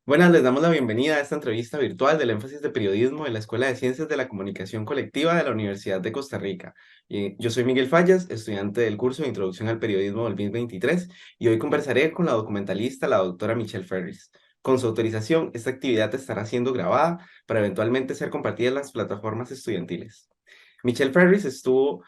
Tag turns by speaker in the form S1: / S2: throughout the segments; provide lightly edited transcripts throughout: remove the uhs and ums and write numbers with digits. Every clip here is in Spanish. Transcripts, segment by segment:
S1: Buenas, les damos la bienvenida a esta entrevista virtual del énfasis de periodismo de la Escuela de Ciencias de la Comunicación Colectiva de la Universidad de Costa Rica. Yo soy Miguel Fallas, estudiante del curso de Introducción al Periodismo del 2023, y hoy conversaré con la documentalista, la doctora Michelle Ferris. Con su autorización, esta actividad estará siendo grabada para eventualmente ser compartida en las plataformas estudiantiles. Michelle Ferris estuvo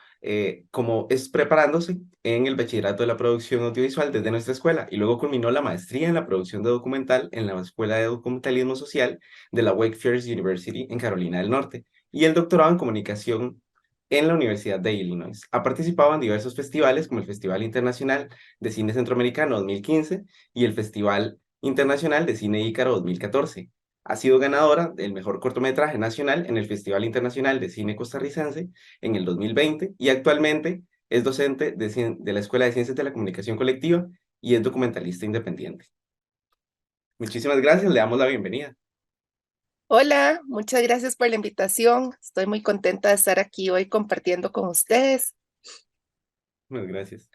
S1: preparándose en el bachillerato de la producción audiovisual desde nuestra escuela y luego culminó la maestría en la producción de documental en la Escuela de Documentalismo Social de la Wake Forest University en Carolina del Norte y el doctorado en comunicación en la Universidad de Illinois. Ha participado en diversos festivales como el Festival Internacional de Cine Centroamericano 2015 y el Festival Internacional de Cine Ícaro 2014. Ha sido ganadora del mejor cortometraje nacional en el Festival Internacional de Cine Costarricense en el 2020 y actualmente es docente de la Escuela de Ciencias de la Comunicación Colectiva y es documentalista independiente. Muchísimas gracias, le damos la bienvenida.
S2: Hola, muchas gracias por la invitación. Estoy muy contenta de estar aquí hoy compartiendo con ustedes.
S1: Muchas gracias.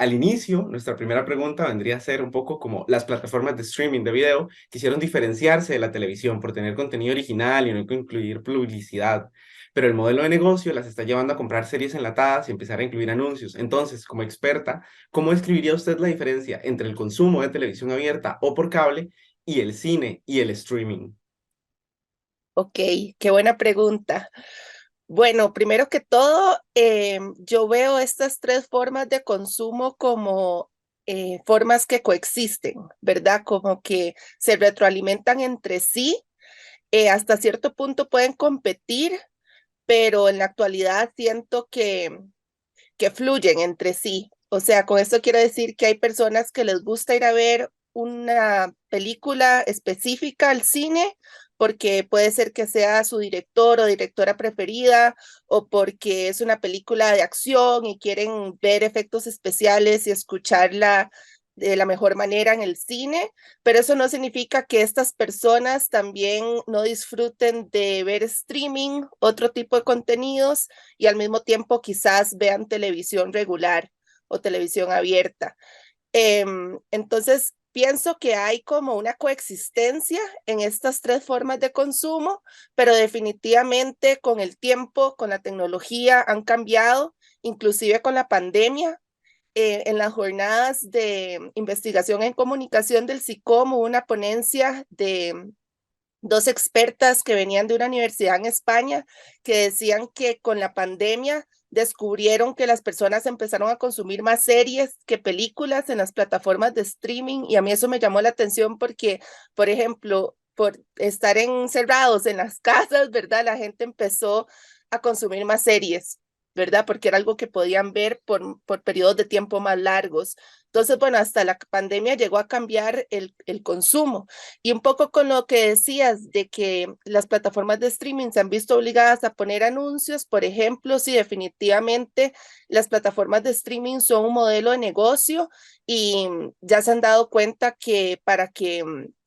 S1: Al inicio, nuestra primera pregunta vendría a ser un poco como las plataformas de streaming de video quisieron diferenciarse de la televisión por tener contenido original y no incluir publicidad, pero el modelo de negocio las está llevando a comprar series enlatadas y empezar a incluir anuncios. Entonces, como experta, ¿cómo describiría usted la diferencia entre el consumo de televisión abierta o por cable y el cine y el streaming?
S2: Ok, qué buena pregunta. Bueno, primero que todo, yo veo estas tres formas de consumo como formas que coexisten, ¿verdad? Como que se retroalimentan entre sí, hasta cierto punto pueden competir, pero en la actualidad siento que fluyen entre sí. O sea, con esto quiero decir que hay personas que les gusta ir a ver una película específica al cine porque puede ser que sea su director o directora preferida o porque es una película de acción y quieren ver efectos especiales y escucharla de la mejor manera en el cine, pero eso no significa que estas personas también no disfruten de ver streaming, otro tipo de contenidos y al mismo tiempo quizás vean televisión regular o televisión abierta. Entonces, pienso que hay como una coexistencia en estas tres formas de consumo, pero definitivamente con el tiempo, con la tecnología, han cambiado, inclusive con la pandemia. En las jornadas de investigación en comunicación del SICOM hubo una ponencia de dos expertas que venían de una universidad en España que decían que con la pandemia descubrieron que las personas empezaron a consumir más series que películas en las plataformas de streaming y a mí eso me llamó la atención porque, por ejemplo, por estar encerrados en las casas, ¿verdad? La gente empezó a consumir más series, ¿verdad? Porque era algo que podían ver por periodos de tiempo más largos. Entonces, bueno, hasta la pandemia llegó a cambiar el consumo. Y un poco con lo que decías de que las plataformas de streaming se han visto obligadas a poner anuncios, por ejemplo, sí, definitivamente las plataformas de streaming son un modelo de negocio y ya se han dado cuenta que para que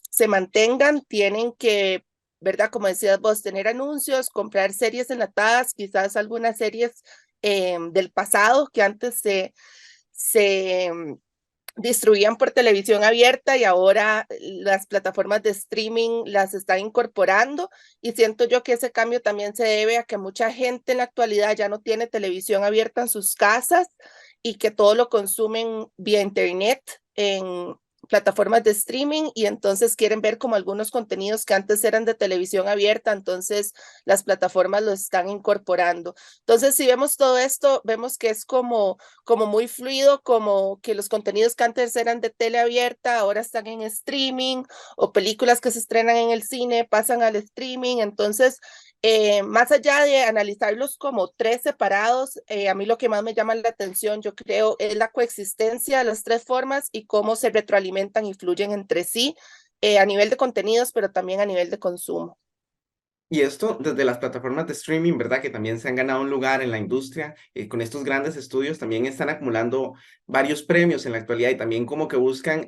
S2: se mantengan tienen que, ¿verdad? Como decías vos, tener anuncios, comprar series enlatadas, quizás algunas series del pasado que antes se distribuían por televisión abierta y ahora las plataformas de streaming las están incorporando y siento yo que ese cambio también se debe a que mucha gente en la actualidad ya no tiene televisión abierta en sus casas y que todo lo consumen vía internet en plataformas de streaming y entonces quieren ver como algunos contenidos que antes eran de televisión abierta, entonces las plataformas lo están incorporando. Entonces, si vemos todo esto, vemos que es como muy fluido, como que los contenidos que antes eran de tele abierta ahora están en streaming o películas que se estrenan en el cine pasan al streaming. Entonces, más allá de analizarlos como tres separados, a mí lo que más me llama la atención, yo creo, es la coexistencia de las tres formas y cómo se retroalimentan y fluyen entre sí a nivel de contenidos, pero también a nivel de consumo.
S1: Y esto desde las plataformas de streaming, ¿verdad? Que también se han ganado un lugar en la industria, con estos grandes estudios, también están acumulando varios premios en la actualidad y también como que buscan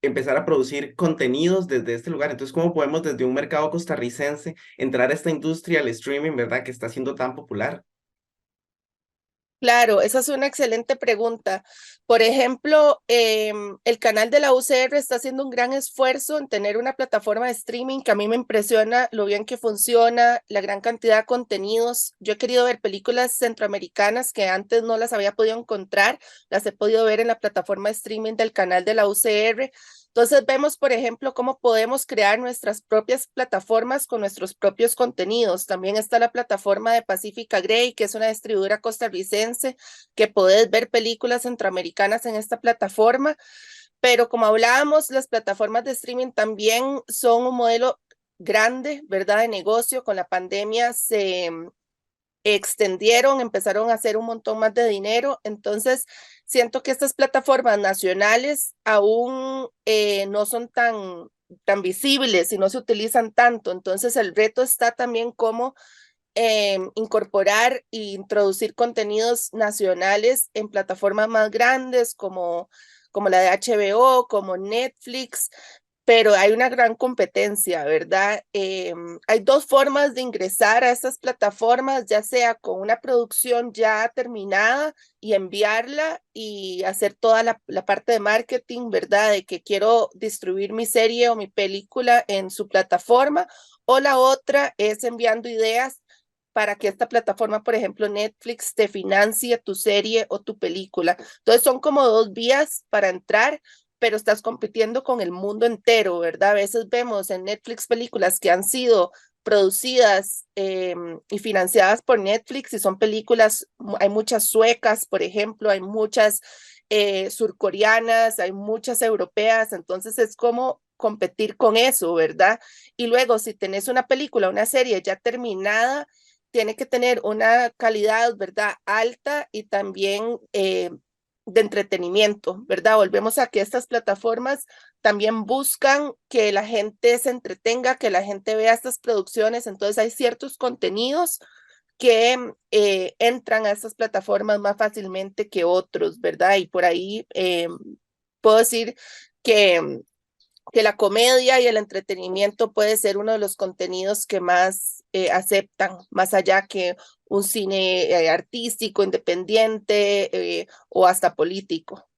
S1: empezar a producir contenidos desde este lugar. Entonces, ¿cómo podemos desde un mercado costarricense entrar a esta industria, el streaming, ¿verdad? Que está siendo tan popular.
S2: Claro, esa es una excelente pregunta. Por ejemplo, el canal de la UCR está haciendo un gran esfuerzo en tener una plataforma de streaming que a mí me impresiona lo bien que funciona, la gran cantidad de contenidos. Yo he querido ver películas centroamericanas que antes no las había podido encontrar, las he podido ver en la plataforma de streaming del canal de la UCR. Entonces vemos, por ejemplo, cómo podemos crear nuestras propias plataformas con nuestros propios contenidos. También está la plataforma de Pacifica Grey, que es una distribuidora costarricense, que podés ver películas centroamericanas en esta plataforma. Pero como hablábamos, las plataformas de streaming también son un modelo grande, ¿verdad? De negocio. Con la pandemia se extendieron, empezaron a hacer un montón más de dinero. Entonces, siento que estas plataformas nacionales aún no son tan visibles y no se utilizan tanto. Entonces, el reto está también cómo incorporar e introducir contenidos nacionales en plataformas más grandes como la de HBO, como Netflix, pero hay una gran competencia, ¿verdad? Hay dos formas de ingresar a estas plataformas, ya sea con una producción ya terminada y enviarla y hacer toda la parte de marketing, ¿verdad? De que quiero distribuir mi serie o mi película en su plataforma, o la otra es enviando ideas para que esta plataforma, por ejemplo, Netflix, te financie tu serie o tu película. Entonces son como dos vías para entrar, pero estás compitiendo con el mundo entero, ¿verdad? A veces vemos en Netflix películas que han sido producidas y financiadas por Netflix y son películas, hay muchas suecas, por ejemplo, hay muchas surcoreanas, hay muchas europeas, entonces es como competir con eso, ¿verdad? Y luego, si tenés una película, una serie ya terminada, tiene que tener una calidad, ¿verdad? Alta y también de entretenimiento, ¿verdad? Volvemos a que estas plataformas también buscan que la gente se entretenga, que la gente vea estas producciones, entonces hay ciertos contenidos que entran a estas plataformas más fácilmente que otros, ¿verdad? Y por ahí puedo decir que que la comedia y el entretenimiento puede ser uno de los contenidos que más aceptan, más allá que un cine artístico, independiente o hasta político.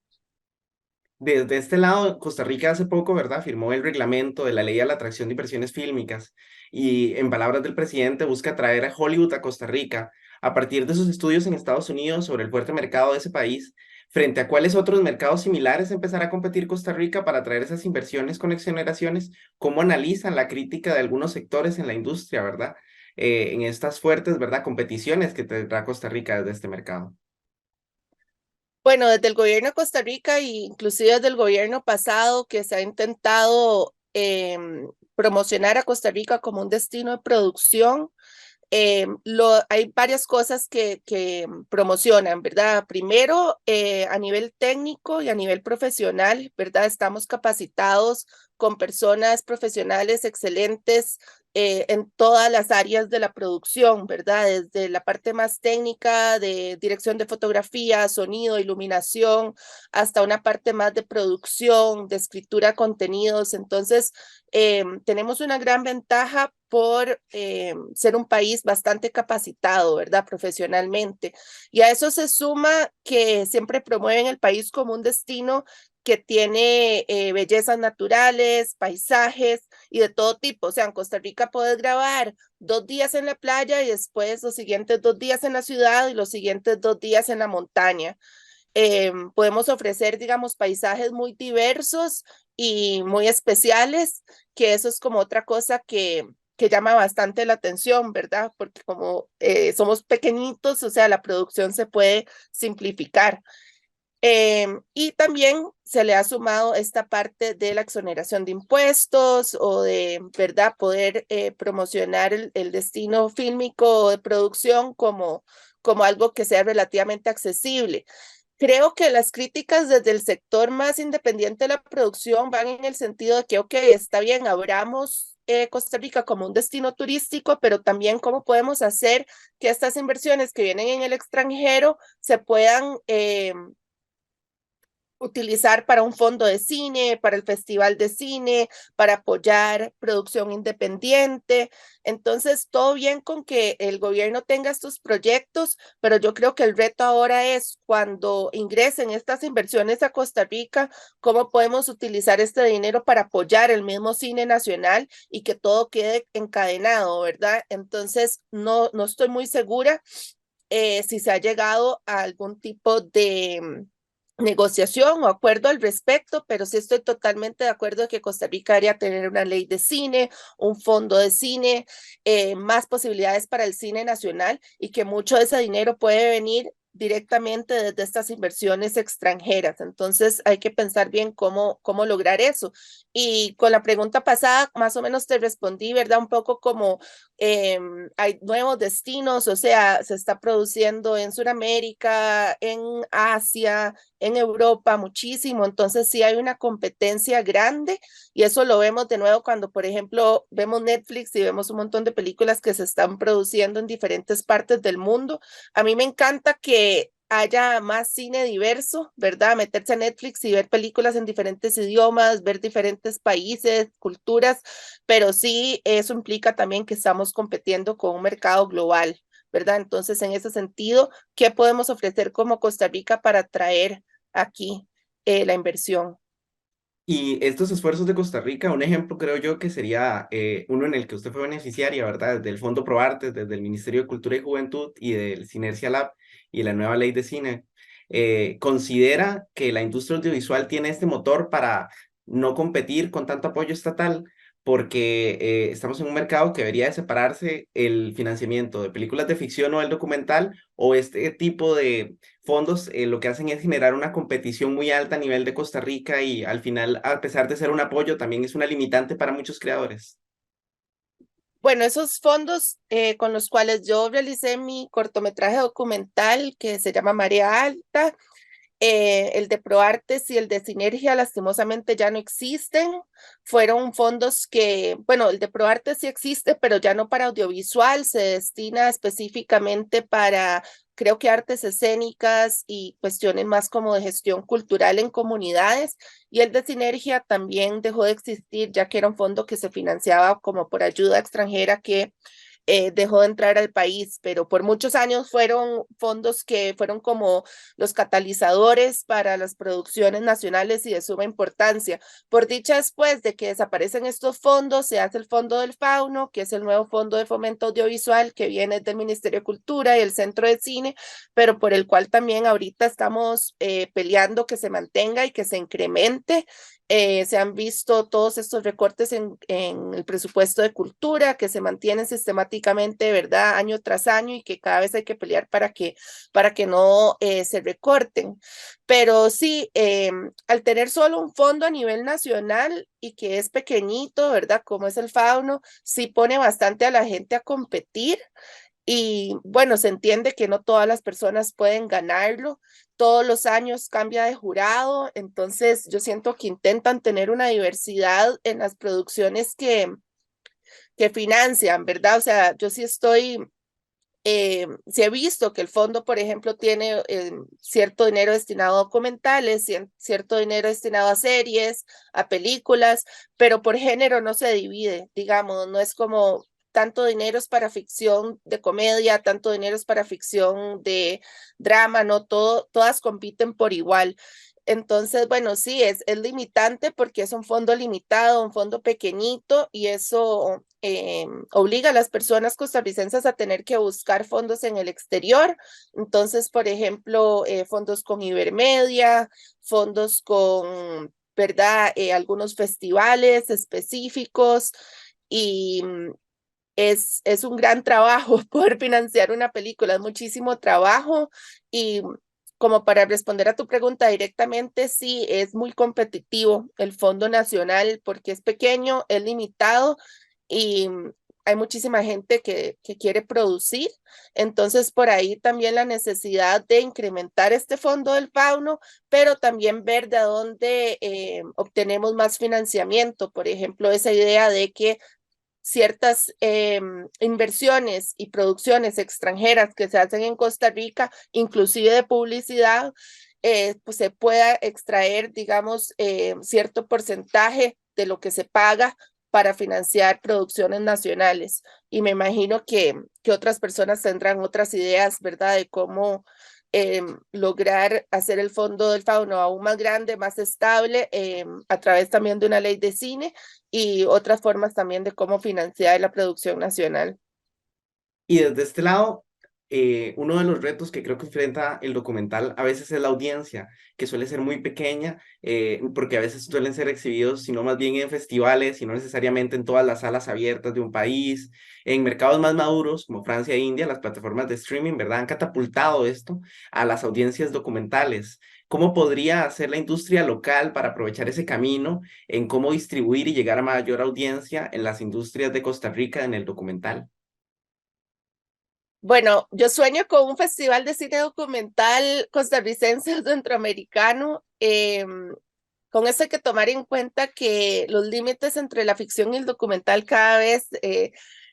S1: Desde este lado, Costa Rica hace poco, ¿verdad?, firmó el reglamento de la ley a la atracción de inversiones fílmicas y, en palabras del presidente, busca atraer a Hollywood a Costa Rica a partir de sus estudios en Estados Unidos sobre el fuerte mercado de ese país, frente a cuáles otros mercados similares empezará a competir Costa Rica para atraer esas inversiones con exoneraciones. ¿Cómo analizan la crítica de algunos sectores en la industria, ¿verdad?, en estas fuertes, ¿verdad?, competiciones que tendrá Costa Rica desde este mercado?
S2: Bueno, desde el gobierno de Costa Rica e inclusive desde el gobierno pasado que se ha intentado promocionar a Costa Rica como un destino de producción, hay varias cosas que promocionan, ¿verdad? Primero, a nivel técnico y a nivel profesional, ¿verdad? Estamos capacitados con personas profesionales excelentes en todas las áreas de la producción, ¿verdad? Desde la parte más técnica de dirección de fotografía, sonido, iluminación, hasta una parte más de producción, de escritura de contenidos. Entonces, tenemos una gran ventaja por ser un país bastante capacitado, ¿verdad? Profesionalmente. Y a eso se suma que siempre promueven el país como un destino que tiene bellezas naturales, paisajes y de todo tipo. O sea, en Costa Rica puedes grabar 2 días en la playa y después los siguientes 2 días en la ciudad y los siguientes 2 días en la montaña. Podemos ofrecer, digamos, paisajes muy diversos y muy especiales, que eso es como otra cosa que llama bastante la atención, ¿verdad? Porque como somos pequeñitos, o sea, la producción se puede simplificar. Y también se le ha sumado esta parte de la exoneración de impuestos o de, ¿verdad?, poder promocionar el destino fílmico de producción como algo que sea relativamente accesible. Creo que las críticas desde el sector más independiente de la producción van en el sentido de que, ok, está bien, abramos Costa Rica como un destino turístico, pero también cómo podemos hacer que estas inversiones que vienen en el extranjero se puedan utilizar para un fondo de cine, para el Festival de Cine, para apoyar producción independiente. Entonces, todo bien con que el gobierno tenga estos proyectos, pero yo creo que el reto ahora es cuando ingresen estas inversiones a Costa Rica, cómo podemos utilizar este dinero para apoyar el mismo cine nacional y que todo quede encadenado, ¿verdad? Entonces, no estoy muy segura si se ha llegado a algún tipo de negociación o acuerdo al respecto, pero sí estoy totalmente de acuerdo de que Costa Rica debería tener una ley de cine, un fondo de cine, más posibilidades para el cine nacional y que mucho de ese dinero puede venir directamente desde estas inversiones extranjeras. Entonces hay que pensar bien cómo lograr eso. Y con la pregunta pasada, más o menos te respondí, ¿verdad? Un poco como hay nuevos destinos, o sea, se está produciendo en Sudamérica, en Asia, en Europa, muchísimo. Entonces sí hay una competencia grande y eso lo vemos de nuevo cuando, por ejemplo, vemos Netflix y vemos un montón de películas que se están produciendo en diferentes partes del mundo. A mí me encanta que haya más cine diverso, ¿verdad? Meterse a Netflix y ver películas en diferentes idiomas, ver diferentes países, culturas, pero sí eso implica también que estamos compitiendo con un mercado global, ¿verdad? Entonces, en ese sentido, ¿qué podemos ofrecer como Costa Rica para atraer aquí la inversión?
S1: Y estos esfuerzos de Costa Rica, un ejemplo creo yo que sería uno en el que usted fue beneficiaria, ¿verdad? Desde el Fondo Proartes, desde el Ministerio de Cultura y Juventud y del Sinergia Lab y la nueva ley de cine. ¿Considera que la industria audiovisual tiene este motor para no competir con tanto apoyo estatal? Porque estamos en un mercado que debería de separarse el financiamiento de películas de ficción o el documental o este tipo de fondos lo que hacen es generar una competición muy alta a nivel de Costa Rica y al final, a pesar de ser un apoyo, también es una limitante para muchos creadores.
S2: Bueno, esos fondos con los cuales yo realicé mi cortometraje documental que se llama Marea Alta, el de ProArtes y el de Sinergia lastimosamente ya no existen. Fueron fondos que, bueno, el de ProArtes sí existe, pero ya no para audiovisual, se destina específicamente para, creo que artes escénicas y cuestiones más como de gestión cultural en comunidades. Y el de Sinergia también dejó de existir, ya que era un fondo que se financiaba como por ayuda extranjera que dejó de entrar al país, pero por muchos años fueron fondos que fueron como los catalizadores para las producciones nacionales y de suma importancia. Por dicha después de que desaparecen estos fondos, se hace el Fondo del Fauno, que es el nuevo Fondo de Fomento Audiovisual que viene del Ministerio de Cultura y el Centro de Cine, pero por el cual también ahorita estamos peleando que se mantenga y que se incremente. Se han visto todos estos recortes en el presupuesto de cultura que se mantienen sistemáticamente, ¿verdad? Año tras año y que cada vez hay que pelear para que no se recorten. Pero sí, al tener solo un fondo a nivel nacional y que es pequeñito, ¿verdad? Como es el Fauno, sí pone bastante a la gente a competir y bueno, se entiende que no todas las personas pueden ganarlo. Todos los años cambia de jurado, entonces yo siento que intentan tener una diversidad en las producciones que financian, ¿verdad? O sea, yo sí estoy, sí he visto que el fondo, por ejemplo, tiene cierto dinero destinado a documentales, cierto dinero destinado a series, a películas, pero por género no se divide, digamos, no es como tanto dinero es para ficción de comedia, tanto dinero es para ficción de drama, no todo, todas compiten por igual. Entonces, bueno, sí, es limitante porque es un fondo limitado, un fondo pequeñito y eso obliga a las personas costarricenses a tener que buscar fondos en el exterior. Entonces, por ejemplo, fondos con Ibermedia, fondos con, ¿verdad? Algunos festivales específicos y es un gran trabajo poder financiar una película, es muchísimo trabajo y como para responder a tu pregunta directamente, sí, es muy competitivo el Fondo Nacional porque es pequeño, es limitado y hay muchísima gente que quiere producir. Entonces, por ahí también la necesidad de incrementar este fondo del fauno, pero también ver de dónde obtenemos más financiamiento. Por ejemplo, esa idea de que ciertas inversiones y producciones extranjeras que se hacen en Costa Rica, inclusive de publicidad, pues se pueda extraer, digamos, cierto porcentaje de lo que se paga para financiar producciones nacionales. Y me imagino que otras personas tendrán otras ideas, ¿verdad?, de cómo lograr hacer el Fondo del Fauno aún más grande, más estable, a través también de una ley de cine y otras formas también de cómo financiar la producción nacional.
S1: Y desde este lado, uno de los retos que creo que enfrenta el documental a veces es la audiencia, que suele ser muy pequeña, porque a veces suelen ser exhibidos, sino más bien en festivales, y no necesariamente en todas las salas abiertas de un país. En mercados más maduros, como Francia e India, las plataformas de streaming, ¿verdad?, han catapultado esto a las audiencias documentales. ¿Cómo podría hacer la industria local para aprovechar ese camino en cómo distribuir y llegar a mayor audiencia en las industrias de Costa Rica en el documental?
S2: Bueno, yo sueño con un festival de cine documental costarricense o centroamericano. Con eso hay que tomar en cuenta que los límites entre la ficción y el documental cada vez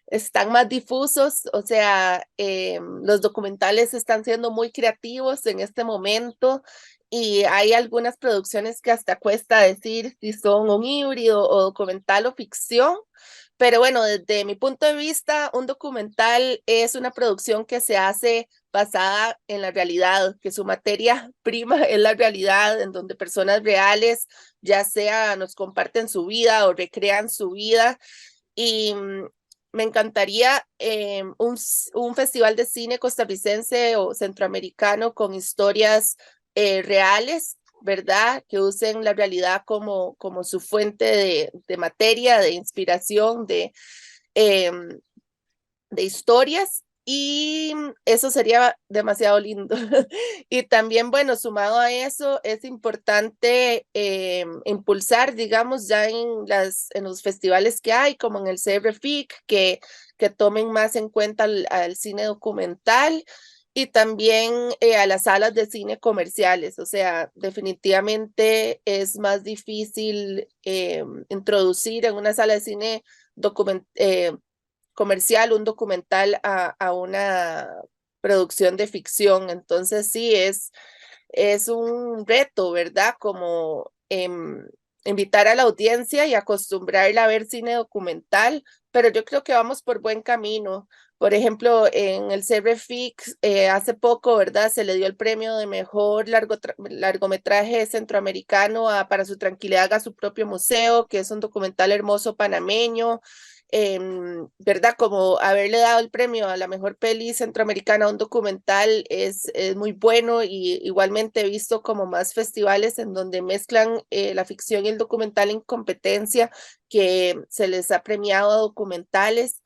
S2: están más difusos, o sea, los documentales están siendo muy creativos en este momento y hay algunas producciones que hasta cuesta decir si son un híbrido o documental o ficción. Pero bueno, desde mi punto de vista, un documental es una producción que se hace basada en la realidad, que su materia prima es la realidad, en donde personas reales, ya sea nos comparten su vida o recrean su vida. Y me encantaría un festival de cine costarricense o centroamericano con historias reales, ¿verdad? Que usen la realidad como su fuente de materia, de inspiración, em, de historias. Y eso sería demasiado lindo. Y también, bueno, sumado a eso, es importante impulsar, digamos, ya en los festivales que hay, como en el CRFIC, que tomen más en cuenta al cine documental y también a las salas de cine comerciales. O sea, definitivamente es más difícil introducir en una sala de cine comercial, un documental a una producción de ficción. Entonces sí, es un reto, ¿verdad? Como invitar a la audiencia y acostumbrarla a ver cine documental, pero yo creo que vamos por buen camino. Por ejemplo, en el CRFIX hace poco, ¿verdad? Se le dio el premio de mejor largometraje centroamericano Para su tranquilidad a su propio museo, que es un documental hermoso panameño. ¿Verdad? Como haberle dado el premio a la mejor peli centroamericana a un documental es muy bueno y igualmente he visto como más festivales en donde mezclan la ficción y el documental en competencia que se les ha premiado a documentales.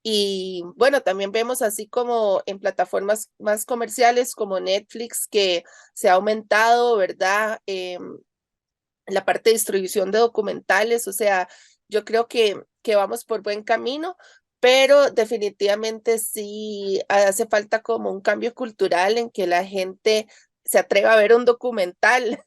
S2: Y bueno, también vemos así como en plataformas más comerciales como Netflix que se ha aumentado, ¿verdad? La parte de distribución de documentales, o sea, yo creo que vamos por buen camino, pero definitivamente sí hace falta como un cambio cultural en que la gente se atreva a ver un documental.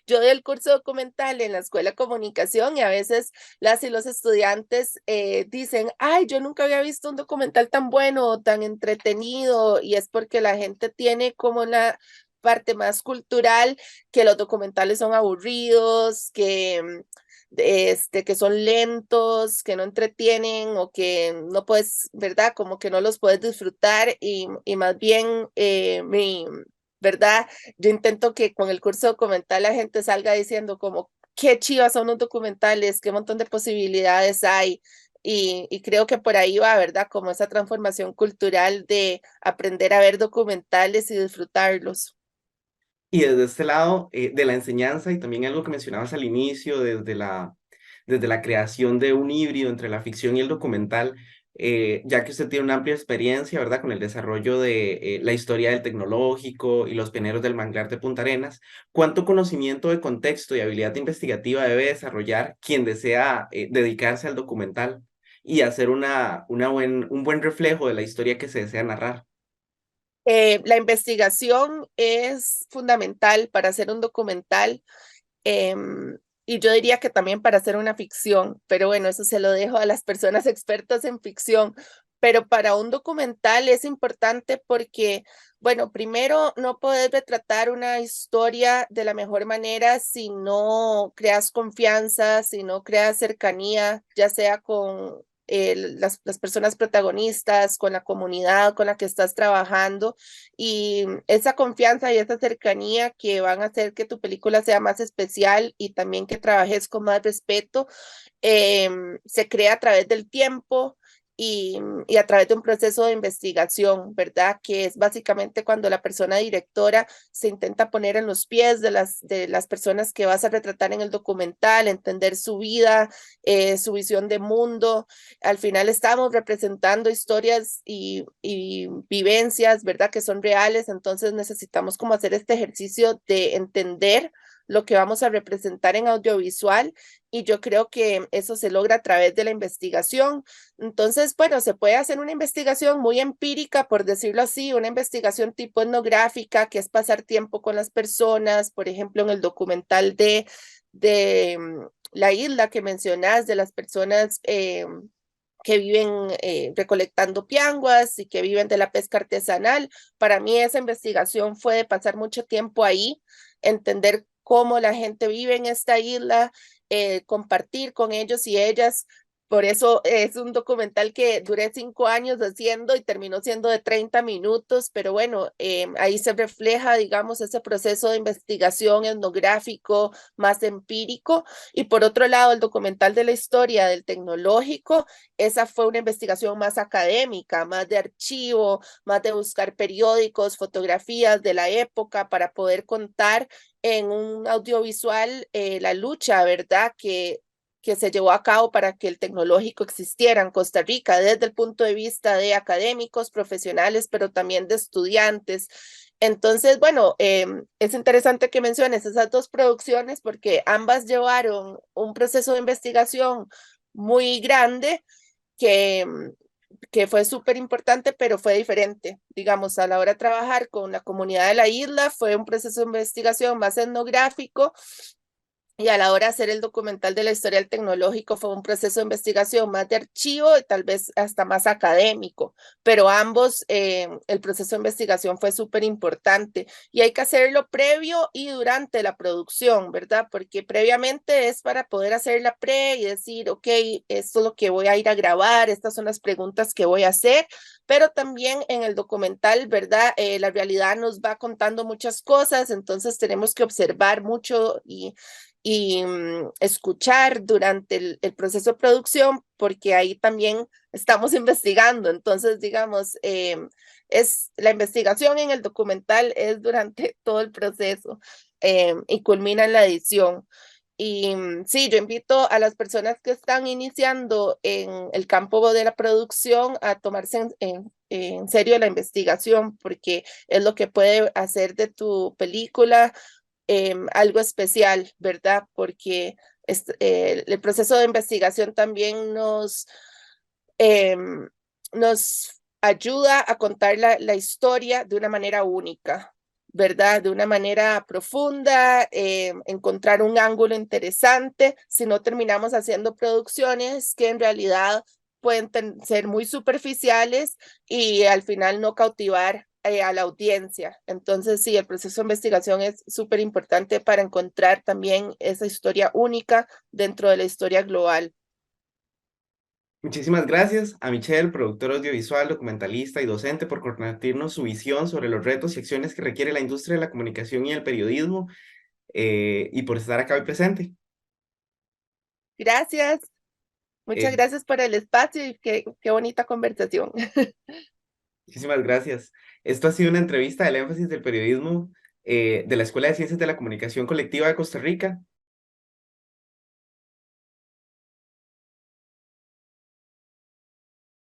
S2: Yo doy el curso documental en la escuela de comunicación y a veces las y los estudiantes dicen, ay, yo nunca había visto un documental tan bueno o tan entretenido y es porque la gente tiene como una parte más cultural que los documentales son aburridos, que son lentos, que no entretienen o que no puedes, ¿verdad? Como que no los puedes disfrutar y más bien, ¿verdad? Yo intento que con el curso documental la gente salga diciendo como, qué chivas son los documentales, qué montón de posibilidades hay. Y creo que por ahí va, ¿verdad? Como esa transformación cultural de aprender a ver documentales y disfrutarlos.
S1: Y desde este lado de la enseñanza y también algo que mencionabas al inicio, desde la creación de un híbrido entre la ficción y el documental, ya que usted tiene una amplia experiencia, ¿verdad?, con el desarrollo de la historia del tecnológico y los pioneros del manglar de Punta Arenas, ¿cuánto conocimiento de contexto y habilidad investigativa debe desarrollar quien desea dedicarse al documental y hacer un buen reflejo de la historia que se desea narrar?
S2: La investigación es fundamental para hacer un documental y yo diría que también para hacer una ficción, pero bueno, eso se lo dejo a las personas expertas en ficción. pero para un documental es importante porque, bueno, primero no puedes retratar una historia de la mejor manera si no creas confianza, si no creas cercanía, ya sea con las personas protagonistas, con la comunidad con la que estás trabajando, y esa confianza y esa cercanía que van a hacer que tu película sea más especial y también que trabajes con más respeto, se crea a través del tiempo y a través de un proceso de investigación, ¿verdad? Que es básicamente cuando la persona directora se intenta poner en los pies de las personas que vas a retratar en el documental, entender su vida, su visión de mundo. Al final estamos representando historias y vivencias, ¿verdad? Que son reales, entonces necesitamos como hacer este ejercicio de entender lo que vamos a representar en audiovisual, y yo creo que eso se logra a través de la investigación. Entonces, bueno, se puede hacer una investigación muy empírica, por decirlo así, una investigación tipo etnográfica, que es pasar tiempo con las personas, por ejemplo, en el documental de la isla que mencionas, de las personas que viven recolectando pianguas y que viven de la pesca artesanal. Para mí esa investigación fue de pasar mucho tiempo ahí, entender cómo la gente vive en esta isla, compartir con ellos y ellas. Por eso es un documental que duré 5 años haciendo y terminó siendo de 30 minutos, pero bueno, ahí se refleja, digamos, ese proceso de investigación etnográfico más empírico. Y por otro lado, el documental de la historia del tecnológico, esa fue una investigación más académica, más de archivo, más de buscar periódicos, fotografías de la época para poder contar en un audiovisual la lucha, ¿verdad? Que se llevó a cabo para que el tecnológico existiera en Costa Rica desde el punto de vista de académicos, profesionales, pero también de estudiantes. Entonces, bueno, es interesante que menciones esas dos producciones porque ambas llevaron un proceso de investigación muy grande que, que fue súper importante, pero fue diferente. Digamos, a la hora de trabajar con la comunidad de la isla, fue un proceso de investigación más etnográfico, y a la hora de hacer el documental de la historia del tecnológico fue un proceso de investigación más de archivo y tal vez hasta más académico, pero ambos, el proceso de investigación fue súper importante y hay que hacerlo previo y durante la producción, ¿verdad? Porque previamente es para poder hacer la pre y decir, ok, esto es lo que voy a ir a grabar, estas son las preguntas que voy a hacer, pero también en el documental, ¿verdad? La realidad nos va contando muchas cosas, entonces tenemos que observar mucho y escuchar durante el proceso de producción, porque ahí también estamos investigando. Entonces, digamos, es la investigación en el documental es durante todo el proceso y culmina en la edición. Y sí, yo invito a las personas que están iniciando en el campo de la producción a tomarse en serio la investigación, porque es lo que puede hacer de tu película algo especial, ¿verdad? Porque el proceso de investigación también eh, nos ayuda a contar la historia de una manera única, ¿verdad? De una manera profunda, encontrar un ángulo interesante, si no terminamos haciendo producciones que en realidad pueden ser muy superficiales y al final no cautivar a la audiencia. Entonces, sí, el proceso de investigación es súper importante para encontrar también esa historia única dentro de la historia global.
S1: Muchísimas gracias a Michelle, productor audiovisual, documentalista y docente, por compartirnos su visión sobre los retos y acciones que requiere la industria de la comunicación y el periodismo, y por estar acá hoy presente.
S2: Gracias, muchas
S1: Eh,
S2: gracias por el espacio y qué bonita conversación.
S1: Muchísimas gracias. Esto ha sido una entrevista del énfasis del periodismo de la Escuela de Ciencias de la Comunicación Colectiva de Costa Rica.